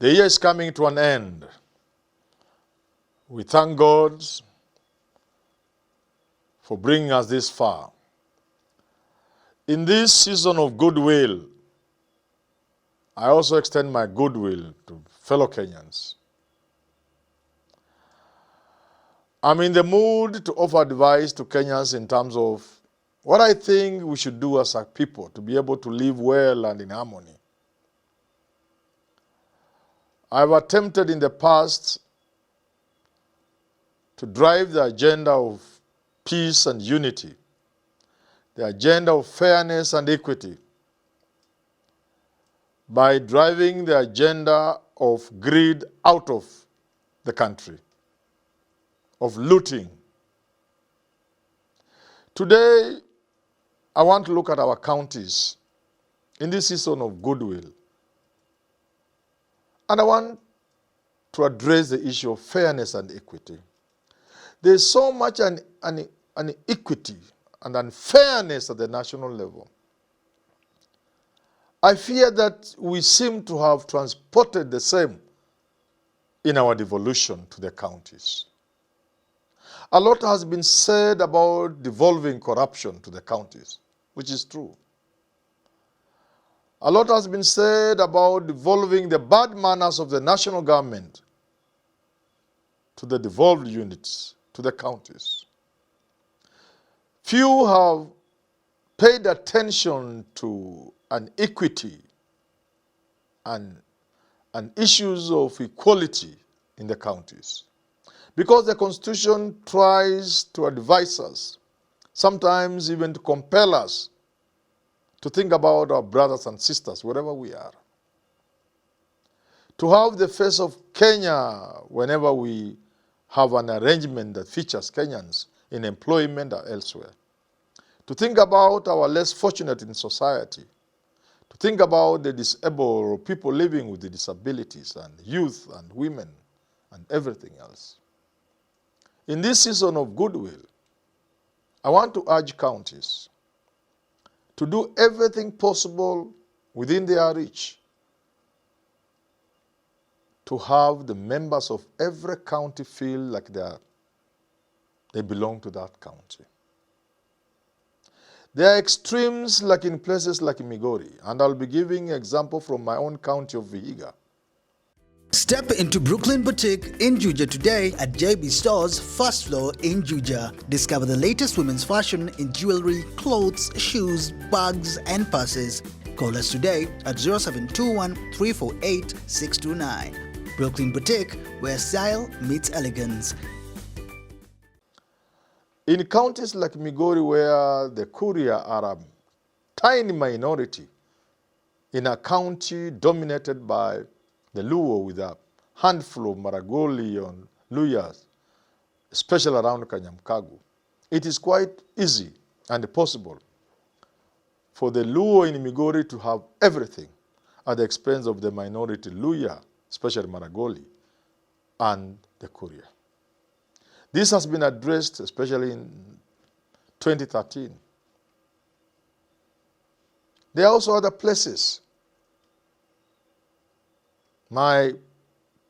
The year is coming to an end. We thank God for bringing us this far. In this season of goodwill, I also extend my goodwill to fellow Kenyans. I'm in the mood to offer advice to Kenyans in terms of what I think we should do as a people to be able to live well and in harmony. I've attempted in the past to drive the agenda of peace and unity, the agenda of fairness and equity, by driving the agenda of greed out of the country, of looting. Today, I want to look at our counties in this season of goodwill. And I want to address the issue of fairness and equity. There's so much inequity and unfairness at the national level. I fear that we seem to have transported the same in our devolution to the counties. A lot has been said about devolving corruption to the counties, which is true. A lot has been said about devolving the bad manners of the national government to the devolved units, to the counties. Few have paid attention to equity and issues of equality in the counties. Because the Constitution tries to advise us, sometimes even to compel us, to think about our brothers and sisters, wherever we are. To have the face of Kenya whenever we have an arrangement that features Kenyans in employment or elsewhere. To think about our less fortunate in society. To think about the disabled or people living with the disabilities and youth and women and everything else. In this season of goodwill, I want to urge counties to do everything possible within their reach to have the members of every county feel like they belong to that county. There are extremes like in places like Migori, and I'll be giving an example from my own county of Vihiga. Step into Brooklyn Boutique in Juja today at JB Store's first floor in Juja. Discover the latest women's fashion in jewelry, clothes, shoes, bags, and purses. Call us today at 0721 348 629. Brooklyn Boutique, where style meets elegance. In counties like Migori, where the Kuria are a tiny minority, in a county dominated by the Luo with a handful of Maragoli and Luyas, especially around Kanyamkagu, it is quite easy and possible for the Luo in Migori to have everything at the expense of the minority Luya, especially Maragoli, and the Kuria. This has been addressed especially in 2013. There are also other places. My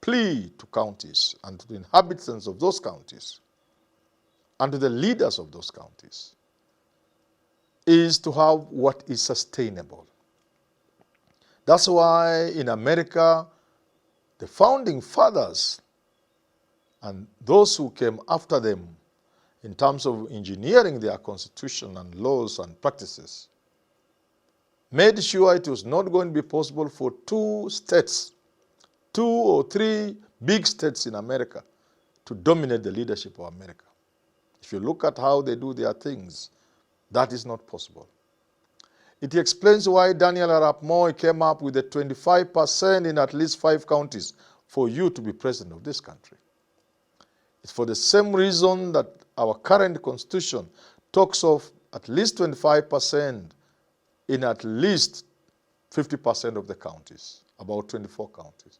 plea to counties and to the inhabitants of those counties and to the leaders of those counties is to have what is sustainable. That's why in America, the founding fathers and those who came after them in terms of engineering their constitution and laws and practices made sure it was not going to be possible for two or three big states in America to dominate the leadership of America. If you look at how they do their things, that is not possible. It explains why Daniel Arap Moi came up with the 25% in at least 5 counties for you to be president of this country. It's for the same reason that our current constitution talks of at least 25% in at least 50% of the counties, about 24 counties,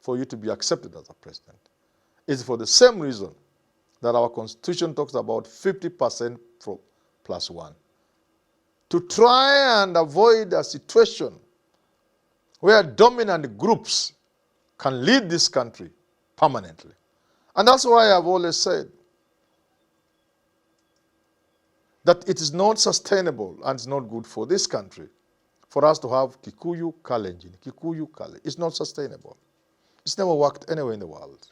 for you to be accepted as a president. It's for the same reason that our constitution talks about 50% plus 1. To try and avoid a situation where dominant groups can lead this country permanently. And that's why I've always said that it is not sustainable and it's not good for this country for us to have Kikuyu Kalenjin, Kikuyu Kalenjin. It's not sustainable. It's never worked anywhere in the world.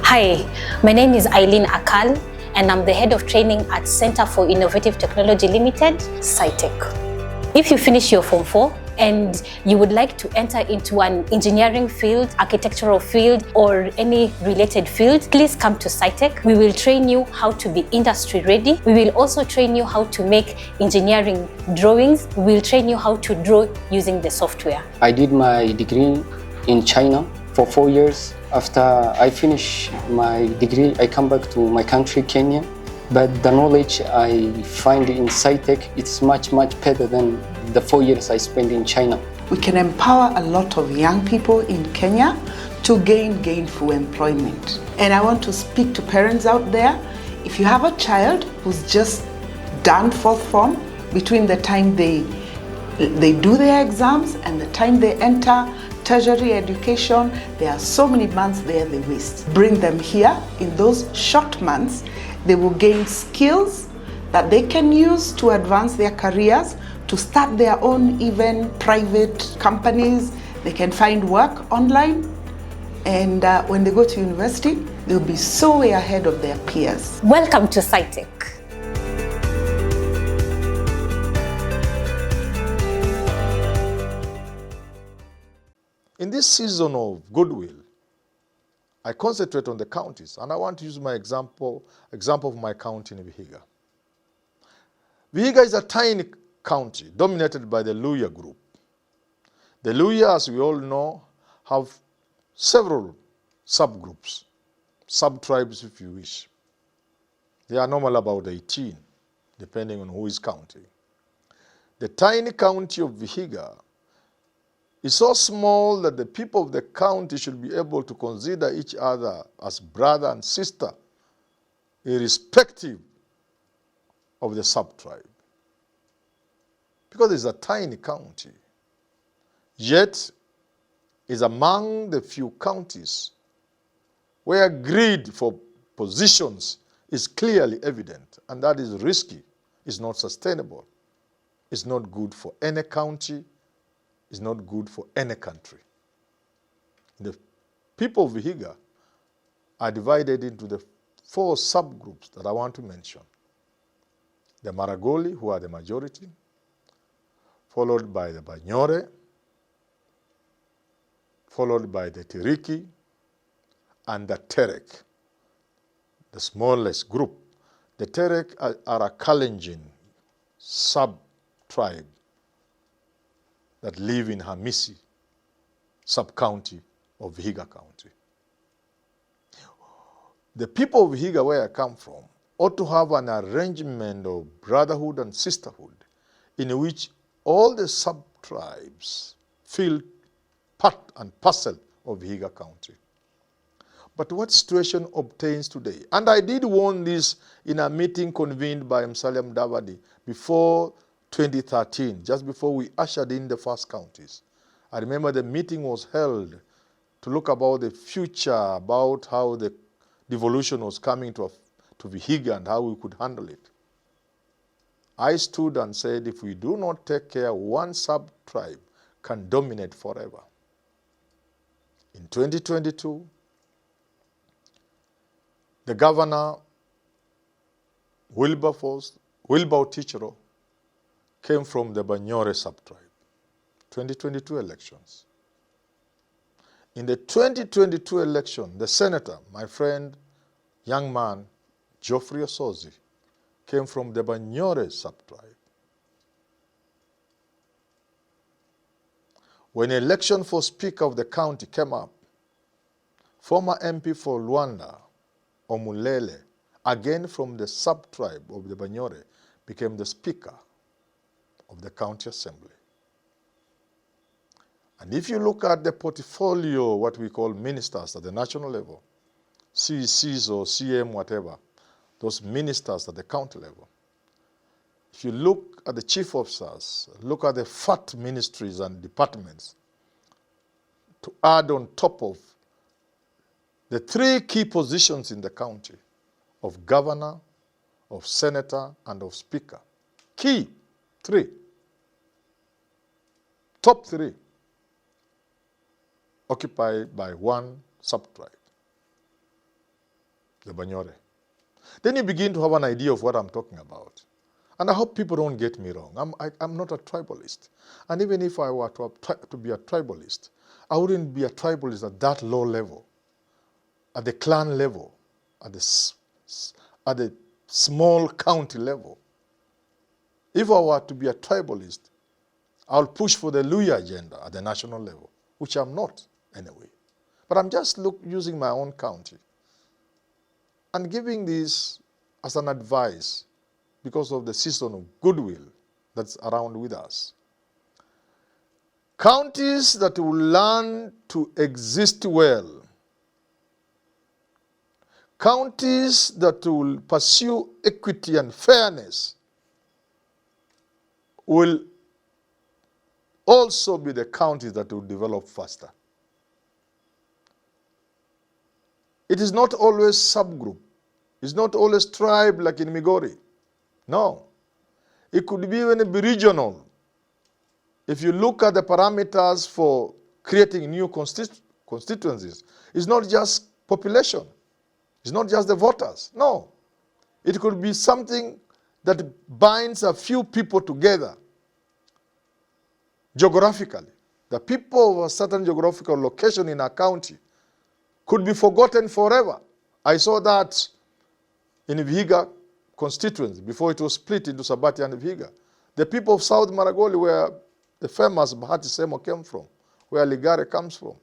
Hi, my name is Eileen Akal, and I'm the head of training at Center for Innovative Technology Limited, SciTech. If you finish your Form 4 and you would like to enter into an engineering field, architectural field, or any related field, please come to SciTech. We will train you how to be industry ready. We will also train you how to make engineering drawings. We will train you how to draw using the software. I did my degree in China for 4 years. After I finish my degree, I come back to my country, Kenya. But the knowledge I find in SciTech, it's much better than the 4 years I spent in China. We can empower a lot of young people in Kenya to gain gainful employment. And I want to speak to parents out there. If you have a child who's just done 4th form, between the time they do their exams and the time they enter tertiary education, there are so many months there they waste. Bring them here. In those short months, they will gain skills that they can use to advance their careers, to start their own even private companies. They can find work online, and when they go to university, they'll be so way ahead of their peers. Welcome to SciTech. In this season of goodwill, I concentrate on the counties, and I want to use my example of my county in Vihiga. Vihiga is a tiny county dominated by the Luhya group. The Luhya, as we all know, have several subgroups, sub-tribes if you wish. They are normally about 18, depending on who is counting. The tiny county of Vihiga is so small that the people of the county should be able to consider each other as brother and sister, irrespective of the sub-tribe. Because it's a tiny county, yet is among the few counties where greed for positions is clearly evident, and that is risky, it's not sustainable, it's not good for any county, it's not good for any country. The people of Vihiga are divided into the 4 subgroups that I want to mention. The Maragoli, who are the majority, followed by the Banyore, followed by the Tiriki, and the Terek, the smallest group. The Terek are a Kalenjin sub-tribe that live in Hamisi sub-county of Vihiga County. The people of Vihiga, where I come from, ought to have an arrangement of brotherhood and sisterhood in which all the sub-tribes feel part and parcel of Vihiga County. But what situation obtains today? And I did warn this in a meeting convened by Mudavadi before 2013, just before we ushered in the first counties. I remember the meeting was held to look about the future, about how the devolution was coming to Vihiga and how we could handle it. I stood and said, if we do not take care, one sub-tribe can dominate forever. In 2022, the governor, Wilbur Tichero, came from the Banyore sub-tribe. 2022 elections. In the 2022 election, the senator, my friend, young man, Geoffrey Osozi, came from the Banyore sub-tribe. When election for Speaker of the county came up, former MP for Luanda, Omulele, again from the sub-tribe of the Banyore, became the Speaker of the County Assembly. And if you look at the portfolio, what we call ministers at the national level, CCs or CM, whatever, those ministers at the county level, if you look at the chief officers, look at the fat ministries and departments, to add on top of the 3 key positions in the county of governor, of senator, and of speaker. Key 3. Top 3 occupied by one subtribe, the Manyora. Then you begin to have an idea of what I'm talking about. And I hope people don't get me wrong. I'm not a tribalist. And even if I were to be a tribalist, I wouldn't be a tribalist at that low level, at the clan level, at the small county level. If I were to be a tribalist, I'll push for the Luya agenda at the national level, which I'm not anyway. But I'm just using my own county and giving this as an advice because of the season of goodwill that's around with us. Counties that will learn to exist well, counties that will pursue equity and fairness, will also be the counties that will develop faster. It is not always subgroup. It's not always tribe like in Migori. No. It could be even be regional. If you look at the parameters for creating new constituencies, it's not just population. It's not just the voters. No. It could be something that binds a few people together geographically. The people of a certain geographical location in a county could be forgotten forever. I saw that in Vihiga constituency before it was split into Sabati and Vihiga. The people of South Maragoli, where the famous Bahati Semo came from, where Ligare comes from,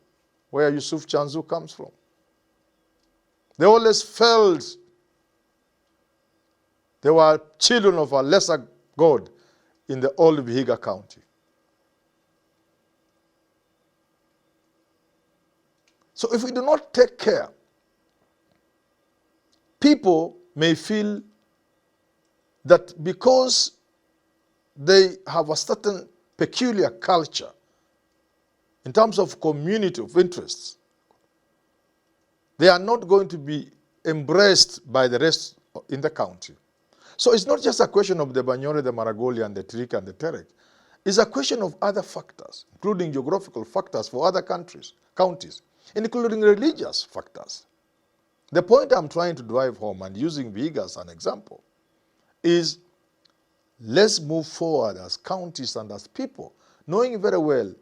where Yusuf Chanzu comes from. They always felt they were children of a lesser God in the old Vihiga County. So if we do not take care, people may feel that because they have a certain peculiar culture in terms of community of interests, they are not going to be embraced by the rest in the county. So it's not just a question of the Manyora, the Maragoli, and the Tirika and the Terek. It's a question of other factors, including geographical factors for other counties, including religious factors. The point I'm trying to drive home, and using Vihiga as an example, is let's move forward as counties and as people, knowing very well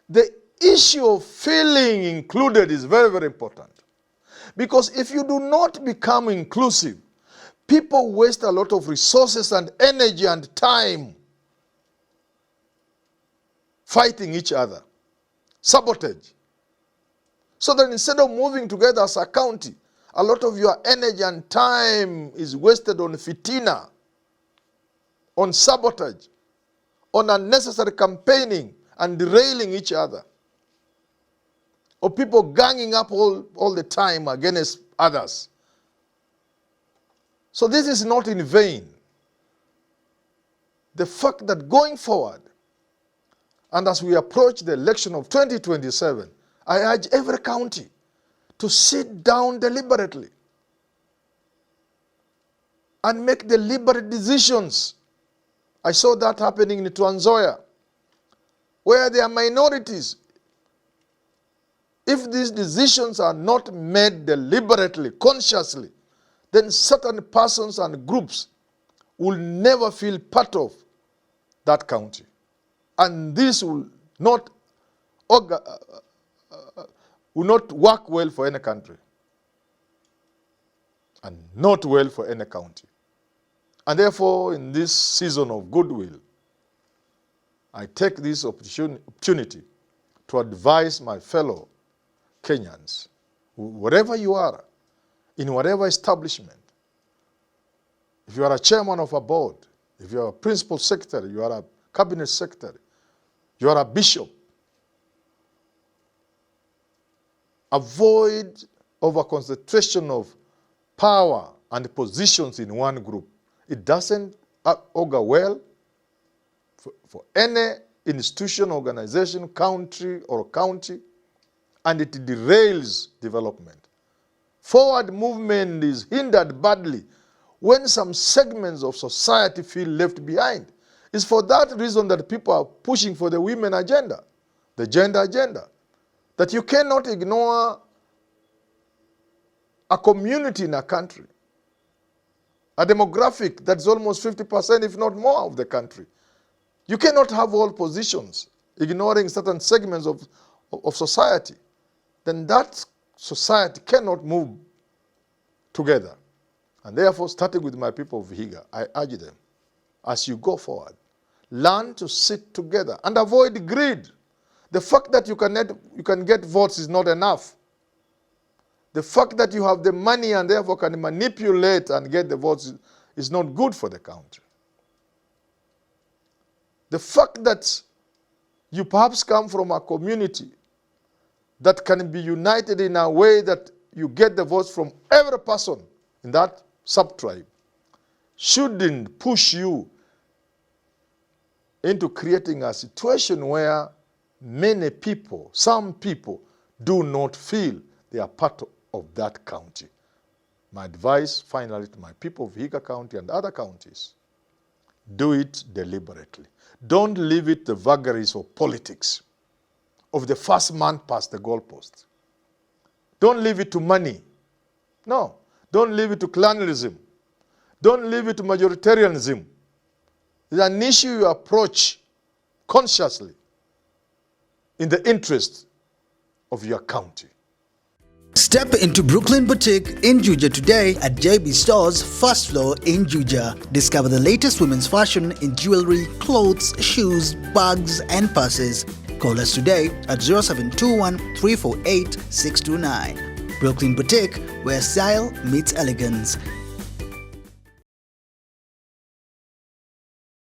the issue of feeling included is very, very important. Because if you do not become inclusive, people waste a lot of resources and energy and time fighting each other, sabotage. So that instead of moving together as a county, a lot of your energy and time is wasted on fitina, on sabotage, on unnecessary campaigning and derailing each other, or people ganging up all the time against others. So this is not in vain. The fact that going forward, and as we approach the election of 2027, I urge every county to sit down deliberately and make deliberate decisions. I saw that happening in Trans Nzoia, where there are minorities. If these decisions are not made deliberately, consciously, then certain persons and groups will never feel part of that county. And this will not work well for any country, and not well for any county. And therefore, in this season of goodwill, I take this opportunity to advise my fellow Kenyans, wherever you are, in whatever establishment, if you are a chairman of a board, if you are a principal secretary, you are a cabinet secretary, you are a bishop, avoid over-concentration of power and positions in one group. It doesn't augur well for any institution, organization, country, or county, and it derails development. Forward movement is hindered badly when some segments of society feel left behind. It's for that reason that people are pushing for the women agenda, the gender agenda, that you cannot ignore a community in a country, a demographic that's almost 50%, if not more, of the country. You cannot have all positions, ignoring certain segments of society. Then that society cannot move together. And therefore, starting with my people of Vihiga, I urge them, as you go forward, learn to sit together and avoid greed. The fact that you can get votes is not enough. The fact that you have the money and therefore can manipulate and get the votes is not good for the country. The fact that you perhaps come from a community that can be united in a way that you get the votes from every person in that sub-tribe shouldn't push you into creating a situation where many people, some people, do not feel they are part of that county. My advice, finally, to my people of Vihiga County and other counties, do it deliberately. Don't leave it to the vagaries of politics, of the first man past the goalpost. Don't leave it to money. No. Don't leave it to clanism. Don't leave it to majoritarianism. It's an issue you approach consciously in the interest of your county. Step into Brooklyn Boutique in Juja today at JB Stores, first floor in Juja. Discover the latest women's fashion in jewelry, clothes, shoes, bags and purses. Call us today at 0721 348 629. Brooklyn Boutique, where style meets elegance.